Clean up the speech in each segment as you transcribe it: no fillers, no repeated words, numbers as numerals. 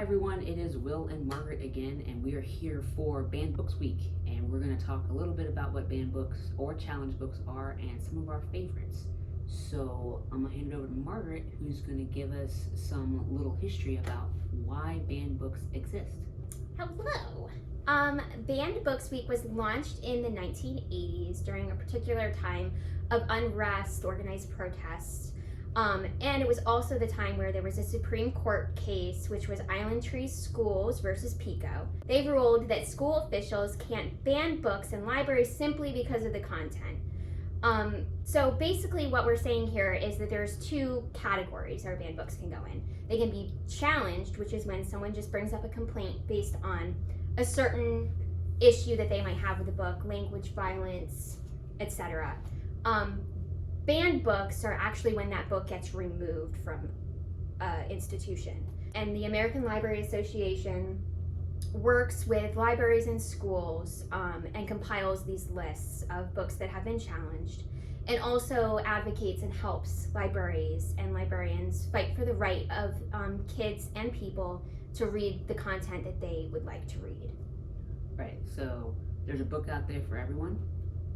everyone, it is Will and Margaret again, and we are here for Banned Books Week, and we're going to talk a little bit about what banned books or challenge books are and some of our favorites. So I'm going to hand it over to Margaret, who's going to give us some little history about why banned books exist. Hello. Banned Books Week was launched in the 1980s during a particular time of unrest, organized protests. And it was also the time where there was a Supreme Court case, which was Island Tree Schools versus Pico. They ruled that school officials can't ban books in libraries simply because of the content. So basically what we're saying here is that there's two categories our banned books can go in. They can be challenged, which is when someone just brings up a complaint based on a certain issue that they might have with the book, language, violence, etc. Banned books are actually when that book gets removed from institution. And the American Library Association works with libraries and schools and compiles these lists of books that have been challenged, and also advocates and helps libraries and librarians fight for the right of kids and people to read the content that they would like to read. Right, so there's a book out there for everyone.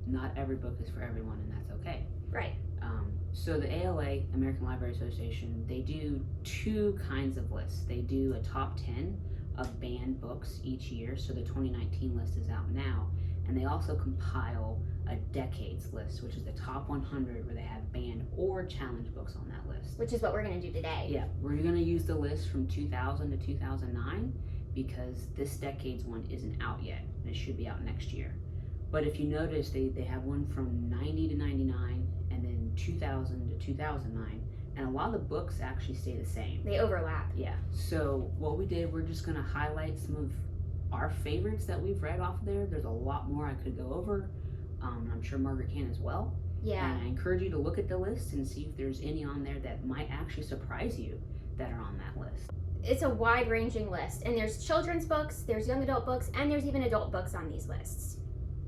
Not every book is for everyone, and that's okay. Right. So the ALA, American Library Association, they do two kinds of lists. They do a top 10 of banned books each year, so the 2019 list is out now, and they also compile a decades list, which is the top 100 where they have banned or challenged books on that list. Which is what we're going to do today. Yeah, we're going to use the list from 2000 to 2009 because this decade's one isn't out yet, and it should be out next year. But if you notice, they have one from 90 to 99, and then 2000 to 2009, and a lot of the books actually stay the same. They overlap. Yeah, so what we did, we're just gonna highlight some of our favorites that we've read off of there. There's a lot more I could go over. I'm sure Margaret can as well. Yeah. And I encourage you to look at the list and see if there's any on there that might actually surprise you that are on that list. It's a wide-ranging list, and there's children's books, there's young adult books, and there's even adult books on these lists.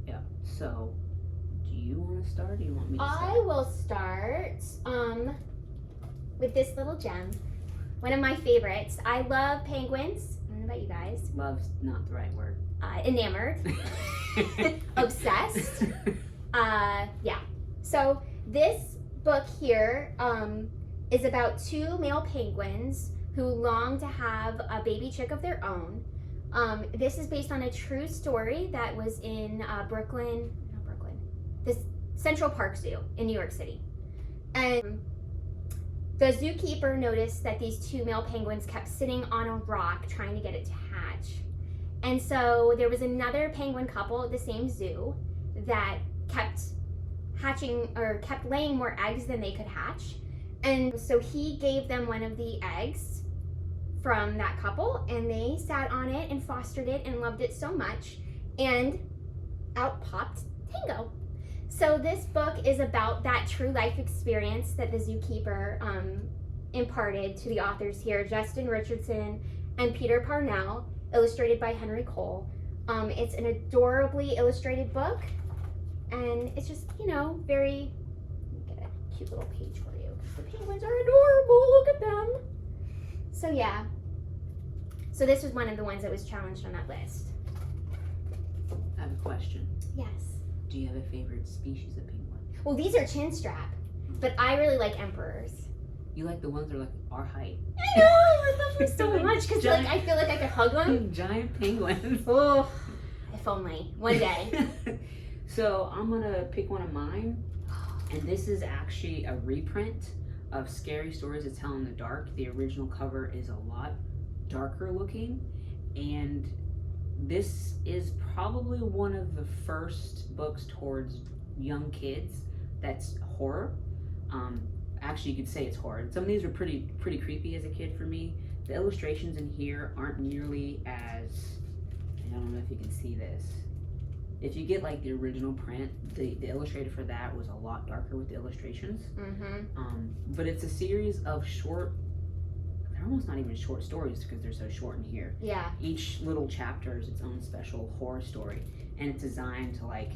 Yeah, so do you want to start or do you want me to start? I will start with this little gem. One of my favorites. I love penguins. I don't know about you guys. Love's not the right word. Enamored. Obsessed. Yeah. So this book here is about two male penguins who long to have a baby chick of their own. This is based on a true story that was in the Central Park Zoo in New York City. And the zookeeper noticed that these two male penguins kept sitting on a rock trying to get it to hatch. And so there was another penguin couple at the same zoo that kept laying more eggs than they could hatch. And so he gave them one of the eggs from that couple, and they sat on it and fostered it and loved it so much, and out popped Tango. So this book is about that true life experience that the zookeeper imparted to the authors here, Justin Richardson and Peter Parnell, illustrated by Henry Cole. It's an adorably illustrated book, and it's just, very, let me get a cute little page for you. The penguins are adorable, look at them. So yeah, so this was one of the ones that was challenged on that list. I have a question. Yes. Do you have a favorite species of penguin? Well, these are chinstrap, but I really like emperors. You like the ones that are like our height? I know, I love them so much because I feel like I could hug them. Giant penguins. Oh, if only one day. So I'm gonna pick one of mine, and this is actually a reprint of Scary Stories to Tell in the Dark. The original cover is a lot darker looking, and this is probably one of the first books towards young kids that's horror. Actually, you could say it's horror. Some of these are pretty creepy as a kid for me. The illustrations in here aren't nearly as, I don't know if you can see this. If you get like the original print, the illustrator for that was a lot darker with the illustrations. Mm-hmm. But it's a series of short, they're almost not even short stories because they're so short in here. Yeah. Each little chapter is its own special horror story, and it's designed to like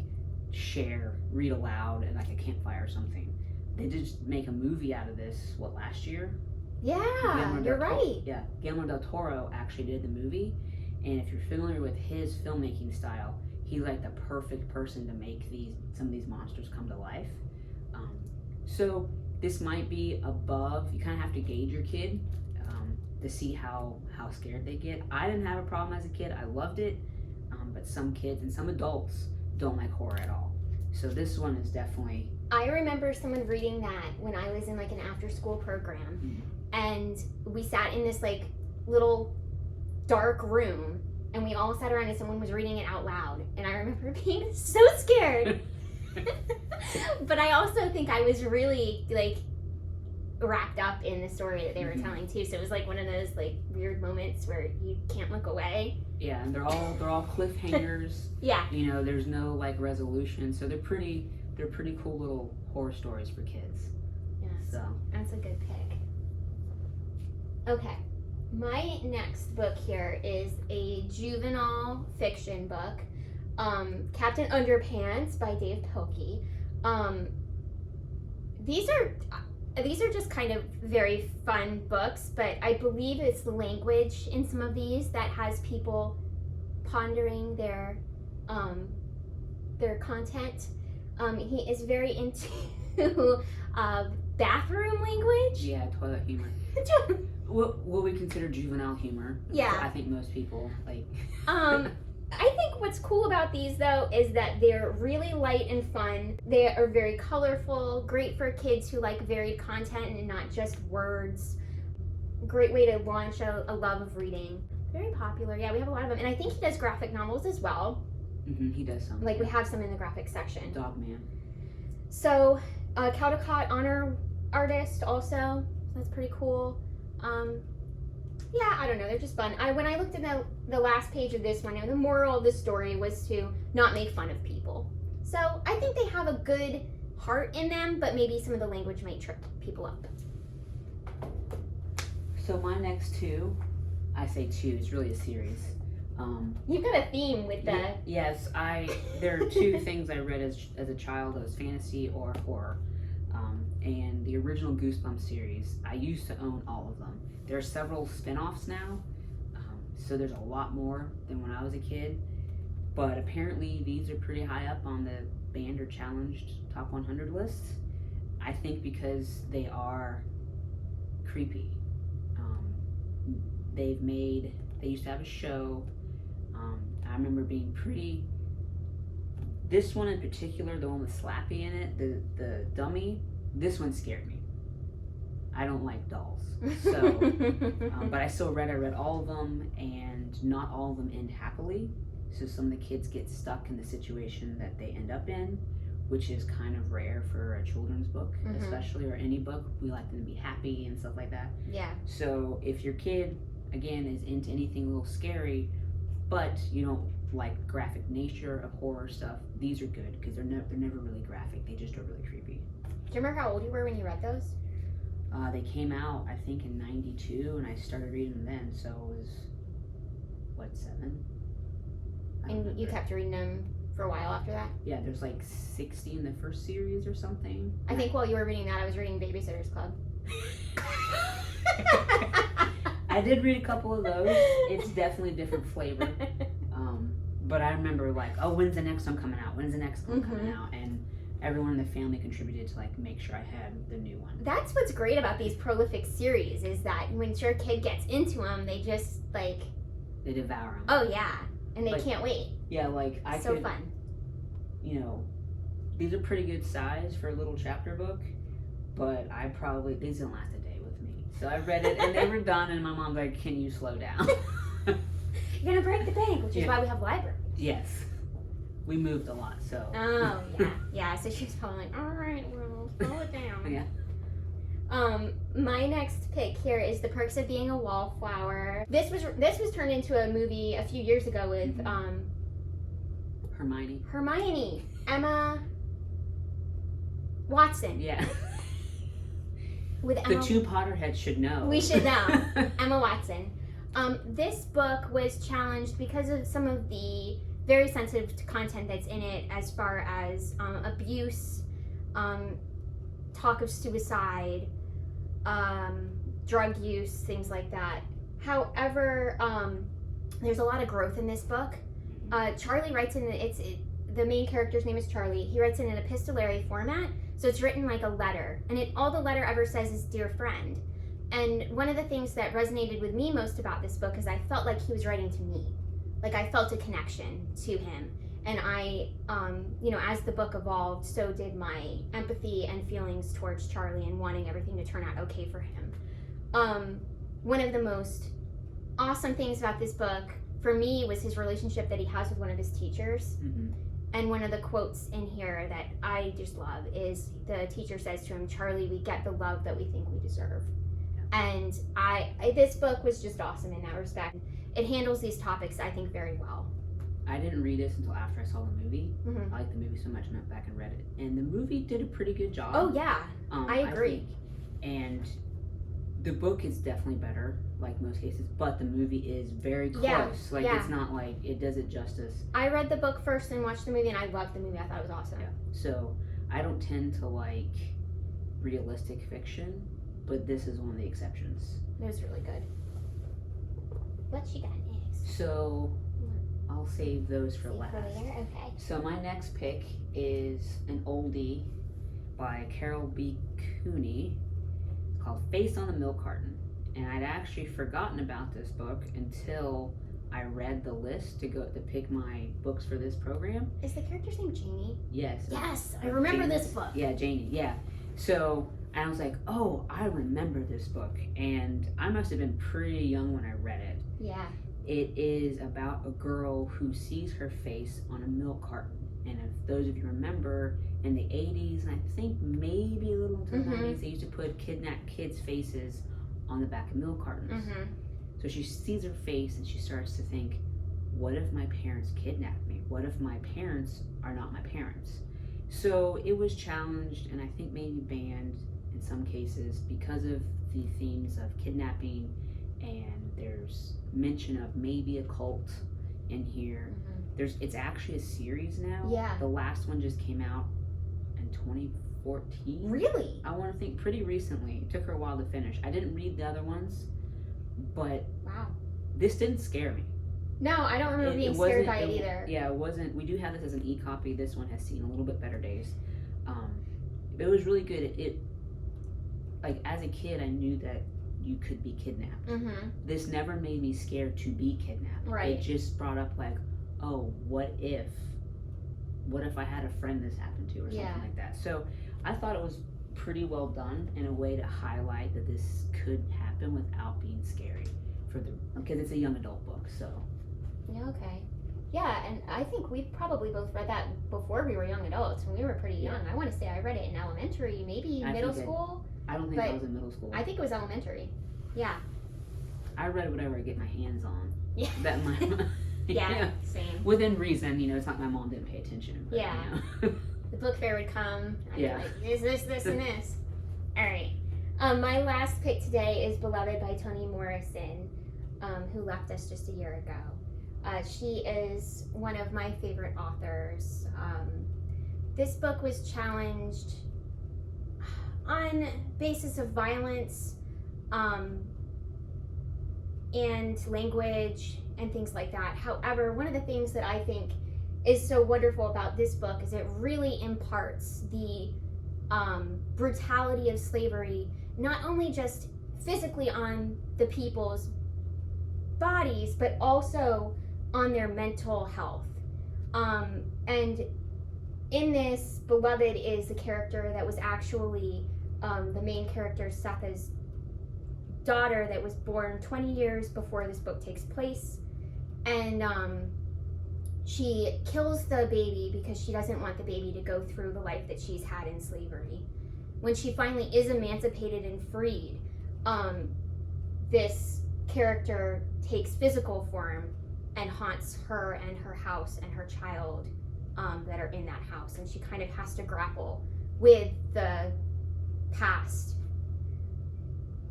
share, read aloud at like a campfire or something. They did just make a movie out of this, last year? Yeah, you're right. Yeah, Guillermo del Toro actually did the movie, and if you're familiar with his filmmaking style, he's like the perfect person to make some of these monsters come to life. So this might be above. You kind of have to gauge your kid to see how scared they get. I didn't have a problem as a kid. I loved it, but some kids and some adults don't like horror at all. So this one is definitely. I remember someone reading that when I was in like an after-school program, and we sat in this like little dark room, and we all sat around and someone was reading it out loud, and I remember being so scared. But I also think I was really like wrapped up in the story that they were telling too. So it was like one of those like weird moments where you can't look away. Yeah, and they're all cliffhangers. Yeah. You know, there's no like resolution, so they're pretty cool little horror stories for kids. Yeah. So that's a good pick. Okay. My next book here is a juvenile fiction book, Captain Underpants by Dave Pilkey. These are just kind of very fun books, but I believe it's the language in some of these that has people pondering their content. He is very into bathroom language. Yeah, toilet humor. What we consider juvenile humor. Yeah. I think most people like. I think what's cool about these though is that they're really light and fun. They are very colorful, great for kids who like varied content and not just words. Great way to launch a love of reading. Very popular. Yeah, we have a lot of them. And I think he does graphic novels as well. He does some. Like we have some in the graphic section. Dogman. So, Caldecott honor artist also. That's pretty cool. Yeah, I don't know. They're just fun. When I looked at the last page of this one, the moral of the story was to not make fun of people. So I think they have a good heart in them, but maybe some of the language might trip people up. So my next two, I say two. It's really a series. You've got a theme with the. Yes, there are two things I read as a child. It was fantasy or horror. And the original Goosebumps series, I used to own all of them. There are several spin-offs now, so there's a lot more than when I was a kid. But apparently these are pretty high up on the banned or challenged top 100 lists. I think because they are creepy. They used to have a show. I remember being pretty. This one in particular, the one with Slappy in it, the dummy. This one scared me. I don't like dolls, so but I read all of them, and not all of them end happily. So some of the kids get stuck in the situation that they end up in, which is kind of rare for a children's book, especially, or any book. We like them to be happy and stuff like that. Yeah. So if your kid, again, is into anything a little scary, but you don't like graphic nature of horror stuff, these are good because they're never really graphic. They just are really creepy. Do you remember how old you were when you read those? They came out, I think, in '92, and I started reading them then, so it was, 7? And you kept reading them for a while after that? Yeah, there's like 60 in the first series or something. I think while you were reading that, I was reading Babysitter's Club. I did read a couple of those. It's definitely a different flavor. But I remember like, oh, when's the next one coming out? When's the next one coming out? And everyone in the family contributed to like make sure I had the new one. That's what's great about these prolific series is that when your kid gets into them, they just like they devour them. Oh yeah, and they like, can't wait. Yeah, like I so could, fun. You know, these are pretty good size for a little chapter book, but these didn't last a day with me. So I read it and they were done, and my mom's like, "Can you slow down? You're gonna break the bank," which is why we have libraries. Yes. We moved a lot, so. Oh, yeah. So she was probably like, all right, well, slow it down. Yeah. My next pick here is The Perks of Being a Wallflower. This was turned into a movie a few years ago with Hermione, Emma Watson. Yeah. With Emma, the two Potterheads should know. We should know. Emma Watson. This book was challenged because of some of the very sensitive content that's in it, as far as talk of suicide, drug use, things like that. However, there's a lot of growth in this book. Charlie writes the main character's name is Charlie. He writes in an epistolary format, so it's written like a letter, and all the letter ever says is "Dear friend." And one of the things that resonated with me most about this book is I felt like he was writing to me. Like I felt a connection to him. And I, as the book evolved, so did my empathy and feelings towards Charlie and wanting everything to turn out okay for him. One of the most awesome things about this book, for me, was his relationship that he has with one of his teachers. Mm-hmm. And one of the quotes in here that I just love is the teacher says to him, "Charlie, we get the love that we think we deserve." And this book was just awesome in that respect. It handles these topics, I think, very well. I didn't read this until after I saw the movie. Mm-hmm. I liked the movie so much I went back and read it. And the movie did a pretty good job. Oh, yeah. I agree. And the book is definitely better, like most cases, but the movie is very close. Yeah. It's not like it does it justice. I read the book first and watched the movie, and I loved the movie. I thought it was awesome. Yeah. So I don't tend to like realistic fiction, but this is one of the exceptions. It was really good. What you got next? So I'll save those for last. Later? Okay. So my next pick is an oldie by Carol B. Cooney. It's called Face on the Milk Carton. And I'd actually forgotten about this book until I read the list to pick my books for this program. Is the character's name Janie? Yes. Yes, I remember this book. Yeah, Janie, yeah. So I was like, oh, I remember this book. And I must have been pretty young when I read it. Yeah. It is about a girl who sees her face on a milk carton. And if those of you remember, in the 80s, and I think maybe a little into the 90s, they used to put kidnapped kids' faces on the back of milk cartons. Mm-hmm. So she sees her face and she starts to think, what if my parents kidnapped me? What if my parents are not my parents? So it was challenged and I think maybe banned in some cases because of the themes of kidnapping, and there's mention of maybe a cult in here. Mm-hmm. It's actually a series now. Yeah. The last one just came out in 2014. Really? I want to think pretty recently. It took her a while to finish. I didn't read the other ones, but wow, this didn't scare me. No, I don't remember being scared by it either. Yeah, it wasn't. We do have this as an e-copy. This one has seen a little bit better days. It was really good. It like as a kid, I knew that you could be kidnapped. Mm-hmm. This never made me scared to be kidnapped. Right. It just brought up like, oh, what if I had a friend this happened to or something like that. So I thought it was pretty well done in a way to highlight that this could happen without being scary because it's a young adult book. So yeah, okay. Yeah, and I think we probably both read that before we were young adults, when we were pretty young. I want to say I read it in elementary, maybe middle school. I don't think I was in middle school. I think it was elementary. Yeah. I read whatever I get my hands on. Yeah. That my yeah, same. Within reason, it's not my mom didn't pay attention. But, yeah. The book fair would come. I'd be like, is this, and this? All right. My last pick today is Beloved by Toni Morrison, who left us just a year ago. She is one of my favorite authors. This book was challenged on basis of violence and language and things like that. However, one of the things that I think is so wonderful about this book is it really imparts the brutality of slavery, not only just physically on the people's bodies, but also on their mental health. And in this, Beloved is the character that was actually the main character, Setha's daughter, that was born 20 years before this book takes place. And she kills the baby because she doesn't want the baby to go through the life that she's had in slavery. When she finally is emancipated and freed, this character takes physical form and haunts her and her house and her child that are in that house. And she kind of has to grapple with the past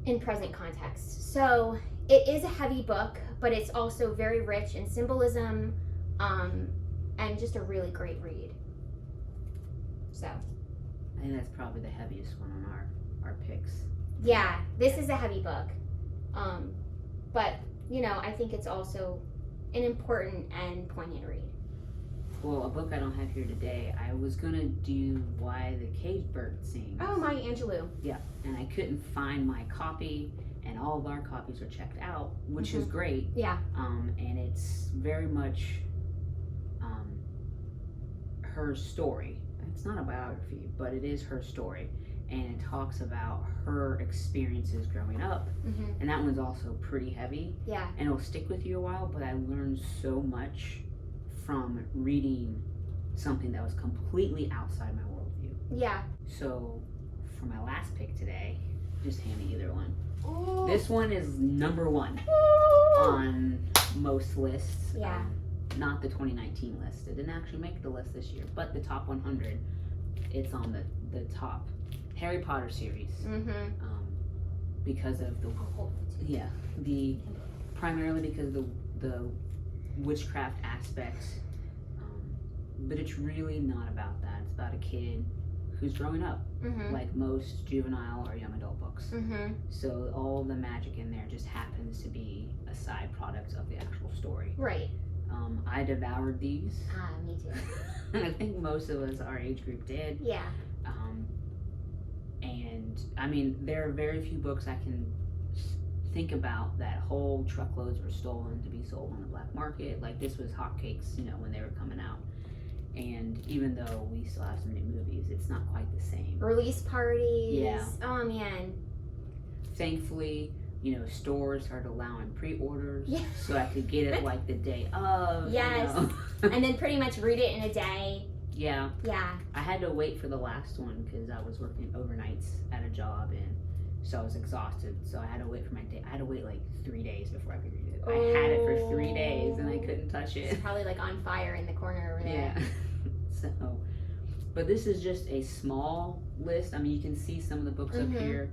in present context. So it is a heavy book, but it's also very rich in symbolism and just a really great read. So I think that's probably the heaviest one on our picks. Yeah, this is a heavy book. But, I think it's also an important and poignant read. Well, a book I don't have here today, I was gonna do Why the Cage Bird Sings. Oh, Maya Angelou. Yeah, and I couldn't find my copy, and all of our copies are checked out, which is great. Yeah. And it's very much her story. It's not a biography, but it is her story, and it talks about her experiences growing up. And that one's also pretty heavy. Yeah. And it'll stick with you a while, but I learned so much from reading something that was completely outside my worldview. Yeah. So for my last pick today, just hand me either one. Ooh. This one is number one on most lists. Yeah. Not the 2019 list. It didn't actually make the list this year, but the top 100, it's on the top. Harry Potter series. Because of primarily because of the witchcraft aspect. But it's really not about that. It's about a kid who's growing up, like most juvenile or young adult books. So all the magic in there just happens to be a side product of the actual story. Right. I devoured these. Me too. I think most of us, our age group, did. Yeah. And I mean, there are very few books I can think about that whole truckloads were stolen to be sold on the black market. Like, this was hotcakes, when they were coming out. And even though we still have some new movies, it's not quite the same. Release parties. Yeah. Oh, man. Thankfully, stores started allowing pre-orders, Yeah. so I could get it like the day of. Yes. And then pretty much read it in a day. Yeah. Yeah. I had to wait for the last one because I was working overnights at a job, and so I was exhausted. So I had to wait for my day. I had to wait like 3 days before I could read it. I had it for 3 days and I couldn't touch it. It's probably like on fire in the corner over there. Yeah. So, but this is just a small list. I mean, you can see some of the books up here.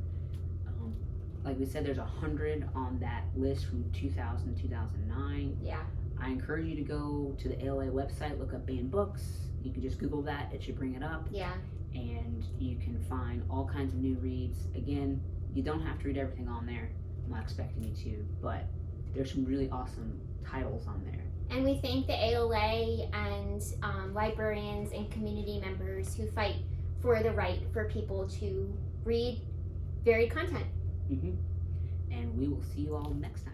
Like we said, there's 100 on that list from 2000 to 2009. Yeah. I encourage you to go to the ALA website, look up banned books. You can just Google that, it should bring it up. Yeah. And you can find all kinds of new reads. Again, you don't have to read everything on there. I'm not expecting you to, but there's some really awesome titles on there. And we thank the ALA and librarians and community members who fight for the right for people to read varied content. And we will see you all next time.